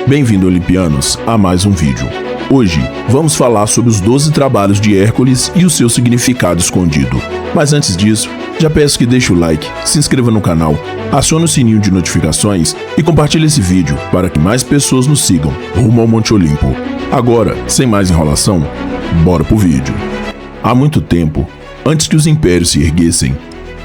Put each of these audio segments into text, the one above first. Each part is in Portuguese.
Bem-vindo, olimpianos, a mais um vídeo. Hoje, vamos falar sobre os 12 trabalhos de Hércules e o seu significado escondido. Mas antes disso, já peço que deixe o like, se inscreva no canal, acione o sininho de notificações e compartilhe esse vídeo para que mais pessoas nos sigam rumo ao Monte Olimpo. Agora, sem mais enrolação, bora pro vídeo. Há muito tempo, antes que os impérios se erguessem,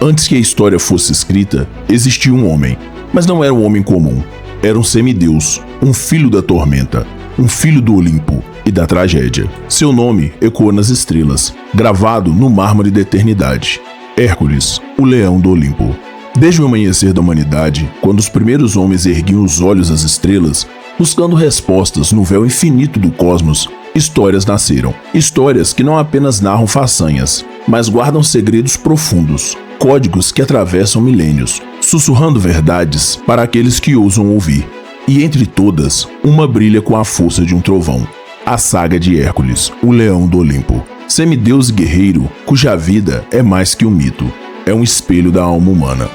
antes que a história fosse escrita, existia um homem, mas não era um homem comum. Era um semideus, um filho da tormenta, um filho do Olimpo e da tragédia. Seu nome ecoa nas estrelas, gravado no mármore da eternidade. Hércules, o leão do Olimpo. Desde o amanhecer da humanidade, quando os primeiros homens erguiam os olhos às estrelas, buscando respostas no véu infinito do cosmos, histórias nasceram. Histórias que não apenas narram façanhas, mas guardam segredos profundos, códigos que atravessam milênios, sussurrando verdades para aqueles que ousam ouvir. E entre todas, uma brilha com a força de um trovão. A saga de Hércules, o leão do Olimpo. Semideus e guerreiro, cuja vida é mais que um mito. É um espelho da alma humana.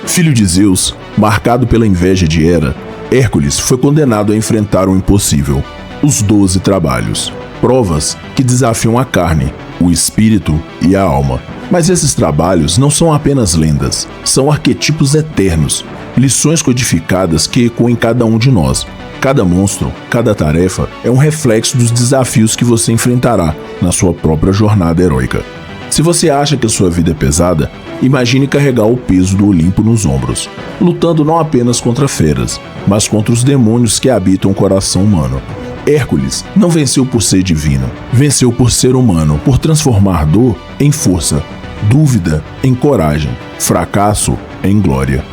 Filho de Zeus, marcado pela inveja de Hera, Hércules foi condenado a enfrentar o impossível. Os 12 trabalhos. Provas que desafiam a carne, o espírito e a alma. Mas esses trabalhos não são apenas lendas, são arquetipos eternos, lições codificadas que ecoam em cada um de nós. Cada monstro, cada tarefa é um reflexo dos desafios que você enfrentará na sua própria jornada heróica. Se você acha que a sua vida é pesada, imagine carregar o peso do Olimpo nos ombros, lutando não apenas contra feras, mas contra os demônios que habitam o coração humano. Hércules não venceu por ser divino, venceu por ser humano, por transformar dor em força, dúvida em coragem, fracasso em glória.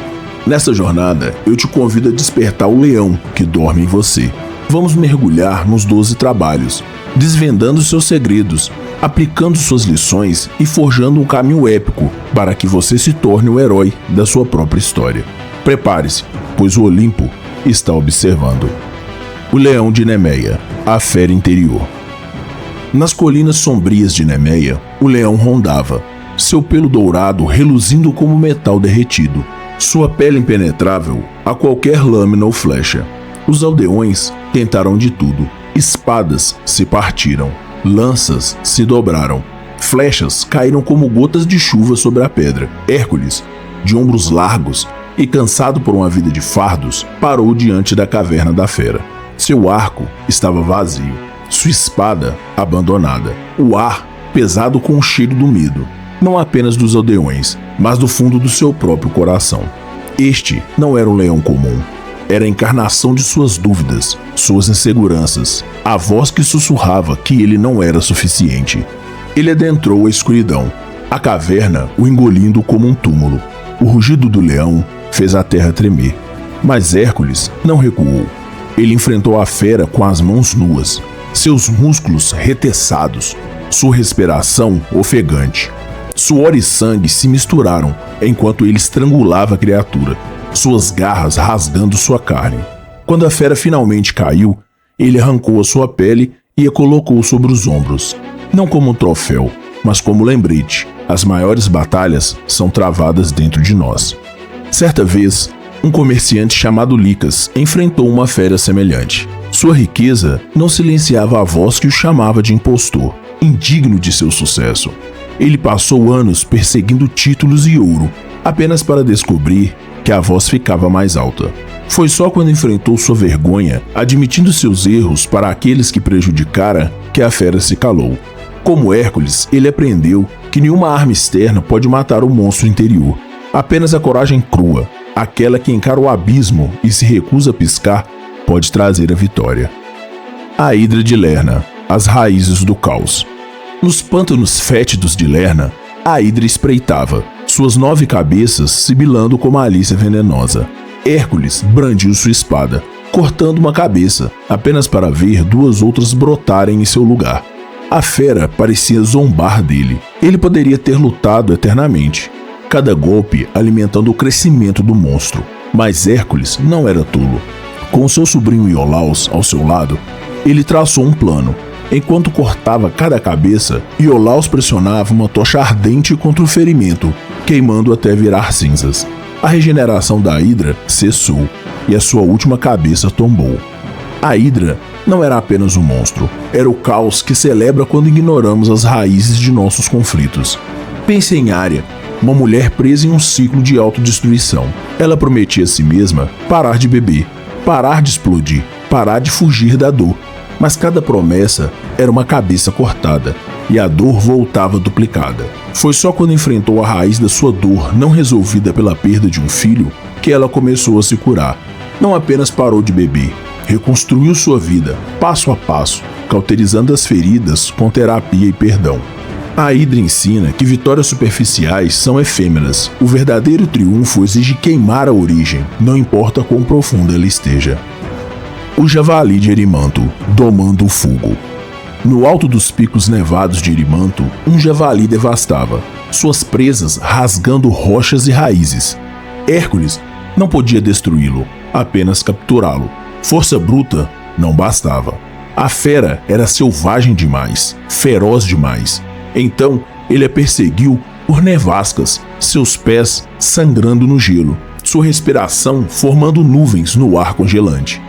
Nessa jornada, eu te convido a despertar o leão que dorme em você. Vamos mergulhar nos 12 trabalhos, desvendando seus segredos, aplicando suas lições e forjando um caminho épico para que você se torne o herói da sua própria história. Prepare-se, pois o Olimpo está observando. O leão de Nemeia, a fera interior. Nas colinas sombrias de Nemeia, o leão rondava, seu pelo dourado reluzindo como metal derretido, sua pele impenetrável a qualquer lâmina ou flecha. Os aldeões tentaram de tudo. Espadas se partiram, lanças se dobraram, flechas caíram como gotas de chuva sobre a pedra. Hércules, de ombros largos e cansado por uma vida de fardos, parou diante da caverna da fera. Seu arco estava vazio, sua espada abandonada, o ar pesado com o cheiro do medo, não apenas dos aldeões, mas do fundo do seu próprio coração. Este não era um leão comum, era a encarnação de suas dúvidas, suas inseguranças, a voz que sussurrava que ele não era suficiente. Ele adentrou a escuridão, a caverna o engolindo como um túmulo. O rugido do leão fez a terra tremer, mas Hércules não recuou. Ele enfrentou a fera com as mãos nuas, seus músculos reteçados, sua respiração ofegante. Suor e sangue se misturaram enquanto ele estrangulava a criatura, suas garras rasgando sua carne. Quando a fera finalmente caiu, ele arrancou a sua pele e a colocou sobre os ombros. Não como um troféu, mas como lembrete. As maiores batalhas são travadas dentro de nós. Certa vez, um comerciante chamado Licas enfrentou uma fera semelhante. Sua riqueza não silenciava a voz que o chamava de impostor, indigno de seu sucesso. Ele passou anos perseguindo títulos e ouro, apenas para descobrir que a voz ficava mais alta. Foi só quando enfrentou sua vergonha, admitindo seus erros para aqueles que prejudicara, que a fera se calou. Como Hércules, ele aprendeu que nenhuma arma externa pode matar o monstro interior. Apenas a coragem crua, aquela que encara o abismo e se recusa a piscar, pode trazer a vitória. A Hidra de Lerna, as raízes do caos. Nos pântanos fétidos de Lerna, a Hidra espreitava, suas 9 cabeças sibilando como a malícia venenosa. Hércules brandiu sua espada, cortando uma cabeça, apenas para ver 2 outras brotarem em seu lugar. A fera parecia zombar dele. Ele poderia ter lutado eternamente, cada golpe alimentando o crescimento do monstro. Mas Hércules não era tolo. Com seu sobrinho Iolaus ao seu lado, ele traçou um plano. Enquanto cortava cada cabeça, Iolaus pressionava uma tocha ardente contra o ferimento, queimando até virar cinzas. A regeneração da Hidra cessou. e a sua última cabeça tombou. A Hidra não era apenas um monstro, era o caos que celebra quando ignoramos as raízes de nossos conflitos. Pense em Arya, uma mulher presa em um ciclo de autodestruição. Ela prometia a si mesma parar de beber, parar de explodir, parar de fugir da dor. Mas cada promessa era uma cabeça cortada, e a dor voltava duplicada. Foi só quando enfrentou a raiz da sua dor não resolvida pela perda de um filho que ela começou a se curar. Não apenas parou de beber, reconstruiu sua vida, passo a passo, cauterizando as feridas com terapia e perdão. A Hidra ensina que vitórias superficiais são efêmeras. O verdadeiro triunfo exige queimar a origem, não importa quão profunda ela esteja. O javali de Erimanto, domando o fogo. No alto dos picos nevados de Erimanto, um javali devastava, suas presas rasgando rochas e raízes. Hércules não podia destruí-lo, apenas capturá-lo. Força bruta não bastava. A fera era selvagem demais, feroz demais. Então ele a perseguiu por nevascas, seus pés sangrando no gelo, sua respiração formando nuvens no ar congelante.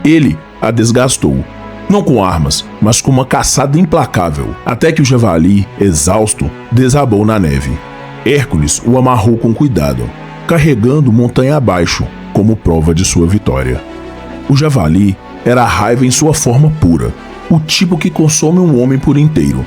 Ele a desgastou, não com armas, mas com uma caçada implacável, até que o javali, exausto, desabou na neve. Hércules o amarrou com cuidado, carregando montanha abaixo, como prova de sua vitória. O javali era a raiva em sua forma pura, o tipo que consome um homem por inteiro.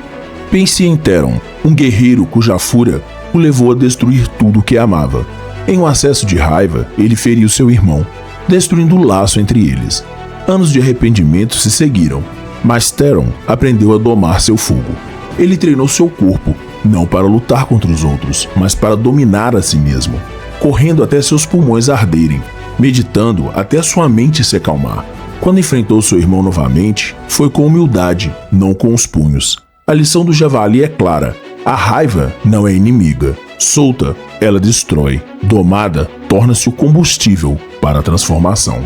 Pense em Theron, um guerreiro cuja fúria o levou a destruir tudo o que amava. Em um acesso de raiva, ele feriu seu irmão, destruindo o laço entre eles. Anos de arrependimento se seguiram, mas Theron aprendeu a domar seu fogo. Ele treinou seu corpo, não para lutar contra os outros, mas para dominar a si mesmo, correndo até seus pulmões arderem, meditando até sua mente se acalmar. Quando enfrentou seu irmão novamente, foi com humildade, não com os punhos. A lição do javali é clara: a raiva não é inimiga. Solta, ela destrói. Domada, torna-se o combustível para a transformação.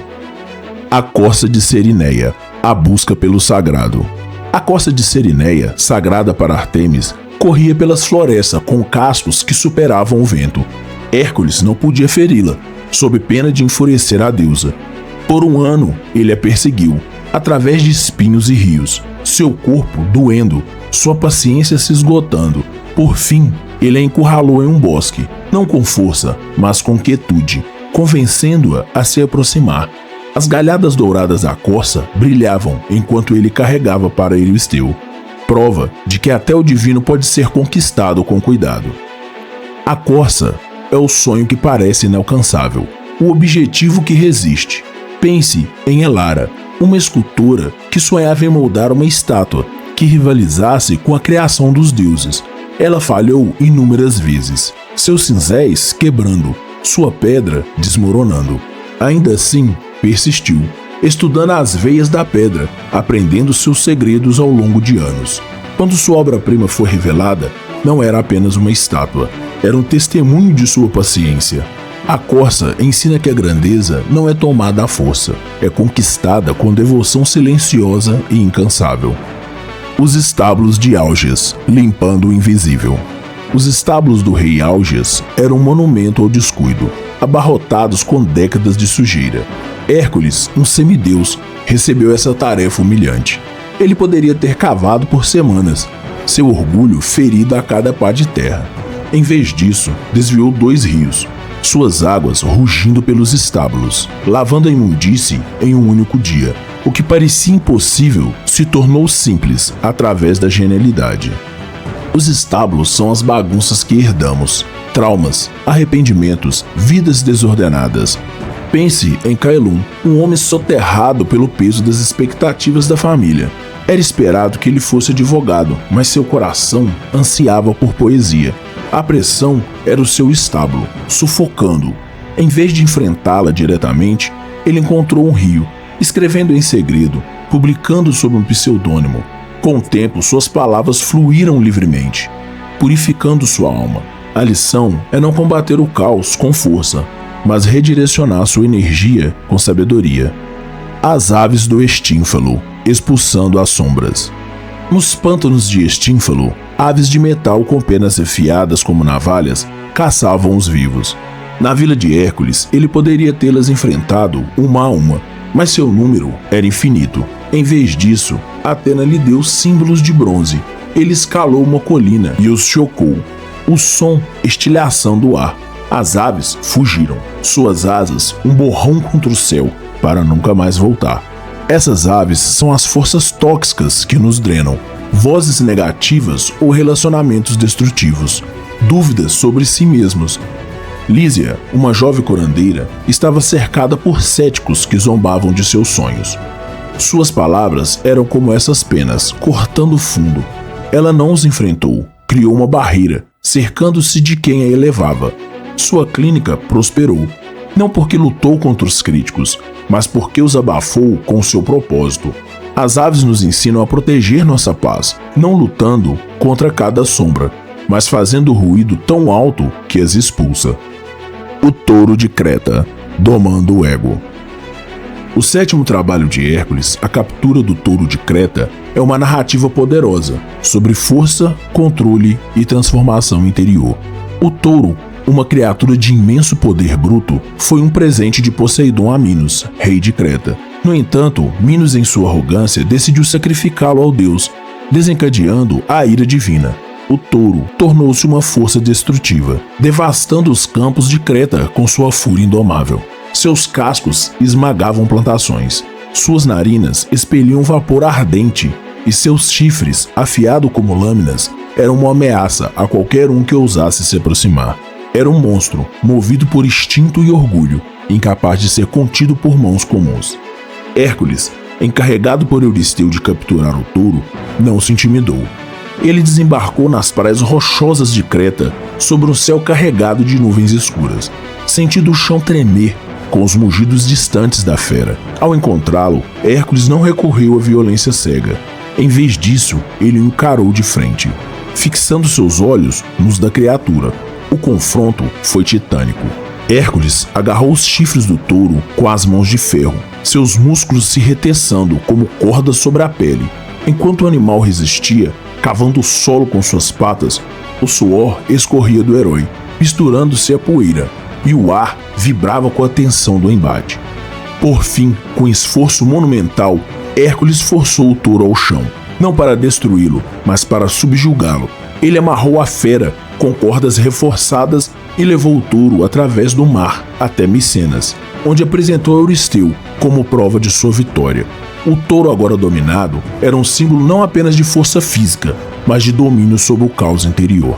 A corça de Cerineia, a busca pelo sagrado. A corça de Cerineia, sagrada para Ártemis, corria pelas florestas com cascos que superavam o vento. Hércules não podia feri-la, sob pena de enfurecer a deusa. Por um ano, ele a perseguiu, através de espinhos e rios, seu corpo doendo, sua paciência se esgotando. Por fim, ele a encurralou em um bosque, não com força, mas com quietude, convencendo-a a se aproximar. As galhadas douradas da corça brilhavam enquanto ele carregava para Euristeu, prova de que até o divino pode ser conquistado com cuidado. A corça é o sonho que parece inalcançável, o objetivo que resiste. Pense em Elara, uma escultora que sonhava em moldar uma estátua que rivalizasse com a criação dos deuses. Ela falhou inúmeras vezes, seus cinzéis quebrando, sua pedra desmoronando. Ainda assim, persistiu, estudando as veias da pedra, aprendendo seus segredos ao longo de anos. Quando sua obra-prima foi revelada, não era apenas uma estátua, era um testemunho de sua paciência. A corça ensina que a grandeza não é tomada à força, é conquistada com devoção silenciosa e incansável. Os estábulos de Augeas, limpando o invisível. Os estábulos do rei Augeas eram um monumento ao descuido, abarrotados com décadas de sujeira. Hércules, um semideus, recebeu essa tarefa humilhante. Ele poderia ter cavado por semanas, seu orgulho ferido a cada pá de terra. Em vez disso, desviou 2 rios, suas águas rugindo pelos estábulos, lavando a imundície em um único dia. O que parecia impossível se tornou simples através da genialidade. Os estábulos são as bagunças que herdamos, traumas, arrependimentos, vidas desordenadas. Pense em Caelum, um homem soterrado pelo peso das expectativas da família. Era esperado que ele fosse advogado, mas seu coração ansiava por poesia. A pressão era o seu estábulo, sufocando-o. Em vez de enfrentá-la diretamente, ele encontrou um rio, escrevendo em segredo, publicando sob um pseudônimo. Com o tempo, suas palavras fluíram livremente, purificando sua alma. A lição é não combater o caos com força, mas redirecionar sua energia com sabedoria. As aves do Estínfalo, expulsando as sombras. Nos pântanos de Estínfalo, aves de metal com penas afiadas como navalhas caçavam os vivos. Na vila de Hércules, ele poderia tê-las enfrentado uma a uma, mas seu número era infinito. Em vez disso, Atena lhe deu símbolos de bronze. Ele escalou uma colina e os chocou. O som estilhaçando o ar. As aves fugiram. Suas asas um borrão contra o céu, para nunca mais voltar. Essas aves são as forças tóxicas que nos drenam. Vozes negativas ou relacionamentos destrutivos. Dúvidas sobre si mesmos. Lísia, uma jovem curandeira, estava cercada por céticos que zombavam de seus sonhos. Suas palavras eram como essas penas, cortando fundo. Ela não os enfrentou, criou uma barreira, cercando-se de quem a elevava. Sua clínica prosperou, não porque lutou contra os críticos, mas porque os abafou com seu propósito. As aves nos ensinam a proteger nossa paz, não lutando contra cada sombra, mas fazendo ruído tão alto que as expulsa. O touro de Creta, domando o ego. O sétimo trabalho de Hércules, a captura do touro de Creta, é uma narrativa poderosa sobre força, controle e transformação interior. O touro, uma criatura de imenso poder bruto, foi um presente de Poseidon a Minos, rei de Creta. No entanto, Minos, em sua arrogância, decidiu sacrificá-lo ao deus, desencadeando a ira divina. O touro tornou-se uma força destrutiva, devastando os campos de Creta com sua fúria indomável. Seus cascos esmagavam plantações, suas narinas expeliam vapor ardente e seus chifres, afiados como lâminas, eram uma ameaça a qualquer um que ousasse se aproximar. Era um monstro, movido por instinto e orgulho, incapaz de ser contido por mãos comuns. Hércules, encarregado por Euristeu de capturar o touro, não se intimidou. Ele desembarcou nas praias rochosas de Creta, sobre um céu carregado de nuvens escuras, sentindo o chão tremer com os mugidos distantes da fera. Ao encontrá-lo, Hércules não recorreu à violência cega. Em vez disso, ele o encarou de frente, fixando seus olhos nos da criatura. O confronto foi titânico. Hércules agarrou os chifres do touro com as mãos de ferro, seus músculos se reteçando como cordas sobre a pele. Enquanto o animal resistia, cavando o solo com suas patas, o suor escorria do herói, misturando-se à poeira, e o ar vibrava com a tensão do embate. Por fim, com esforço monumental, Hércules forçou o touro ao chão, não para destruí-lo, mas para subjugá-lo. Ele amarrou a fera com cordas reforçadas e levou o touro através do mar até Micenas, onde apresentou a Euristeu como prova de sua vitória. O touro, agora dominado, era um símbolo não apenas de força física, mas de domínio sobre o caos interior.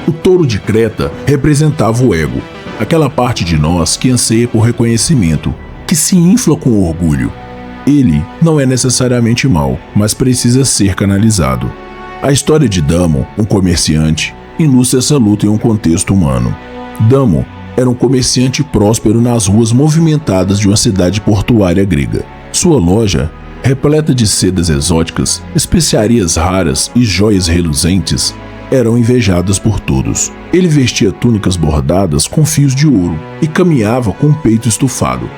O touro de Creta representava o ego, aquela parte de nós que anseia por reconhecimento, que se infla com orgulho. Ele não é necessariamente mau, mas precisa ser canalizado. A história de Damo, um comerciante, ilustra essa luta em um contexto humano. Damo era um comerciante próspero nas ruas movimentadas de uma cidade portuária grega. Sua loja, repleta de sedas exóticas, especiarias raras e joias reluzentes, eram invejadas por todos. Ele vestia túnicas bordadas com fios de ouro e caminhava com o peito estufado,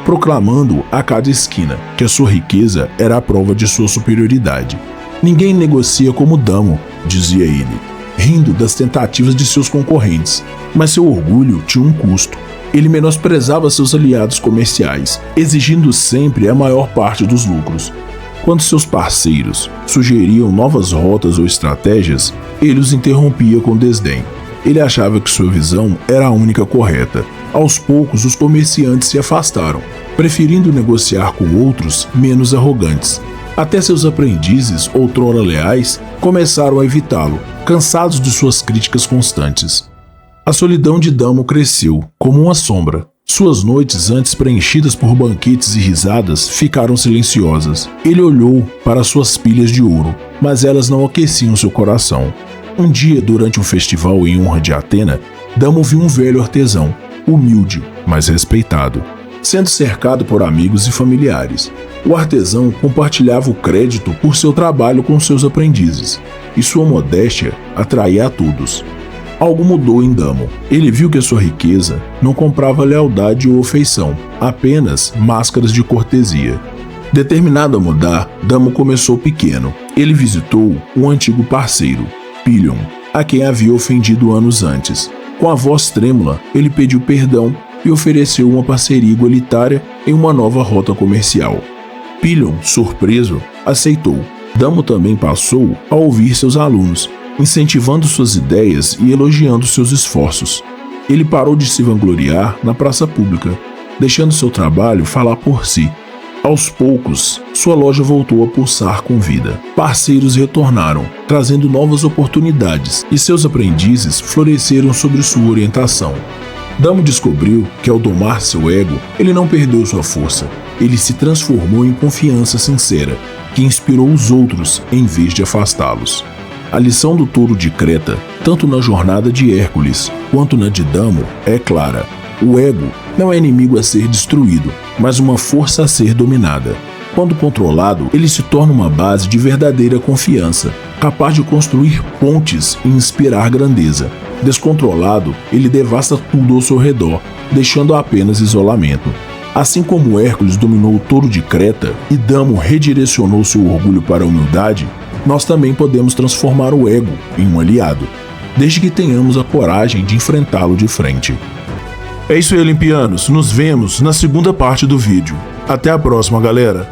proclamando a cada esquina que a sua riqueza era a prova de sua superioridade. Ninguém negocia como Damo, dizia ele, rindo das tentativas de seus concorrentes, mas seu orgulho tinha um custo. Ele menosprezava seus aliados comerciais, exigindo sempre a maior parte dos lucros. Quando seus parceiros sugeriam novas rotas ou estratégias, ele os interrompia com desdém. Ele achava que sua visão era a única correta. Aos poucos, os comerciantes se afastaram, preferindo negociar com outros menos arrogantes. Até seus aprendizes, outrora leais, começaram a evitá-lo, cansados de suas críticas constantes. A solidão de Damo cresceu, como uma sombra. Suas noites, antes preenchidas por banquetes e risadas, ficaram silenciosas. Ele olhou para suas pilhas de ouro, mas elas não aqueciam seu coração. Um dia, durante um festival em honra de Atena, Damo viu um velho artesão, humilde, mas respeitado, sendo cercado por amigos e familiares. O artesão compartilhava o crédito por seu trabalho com seus aprendizes, e sua modéstia atraía a todos. Algo mudou em Damo. Ele viu que a sua riqueza não comprava lealdade ou afeição, apenas máscaras de cortesia. Determinado a mudar, Damo começou pequeno. Ele visitou um antigo parceiro, Pilion, a quem havia ofendido anos antes. Com a voz trêmula, ele pediu perdão e ofereceu uma parceria igualitária em uma nova rota comercial. Pillion, surpreso, aceitou. Damo também passou a ouvir seus alunos, incentivando suas ideias e elogiando seus esforços. Ele parou de se vangloriar na praça pública, deixando seu trabalho falar por si. Aos poucos, sua loja voltou a pulsar com vida. Parceiros retornaram, trazendo novas oportunidades, e seus aprendizes floresceram sob sua orientação. Damo descobriu que, ao domar seu ego, ele não perdeu sua força. Ele se transformou em confiança sincera, que inspirou os outros em vez de afastá-los. A lição do touro de Creta, tanto na jornada de Hércules quanto na de Damo, é clara. O ego não é inimigo a ser destruído, mas uma força a ser dominada. Quando controlado, ele se torna uma base de verdadeira confiança, capaz de construir pontes e inspirar grandeza. Descontrolado, ele devasta tudo ao seu redor, deixando apenas isolamento. Assim como Hércules dominou o touro de Creta e Damo redirecionou seu orgulho para a humildade, nós também podemos transformar o ego em um aliado, desde que tenhamos a coragem de enfrentá-lo de frente. É isso aí, Olimpianos. Nos vemos na segunda parte do vídeo. Até a próxima, galera!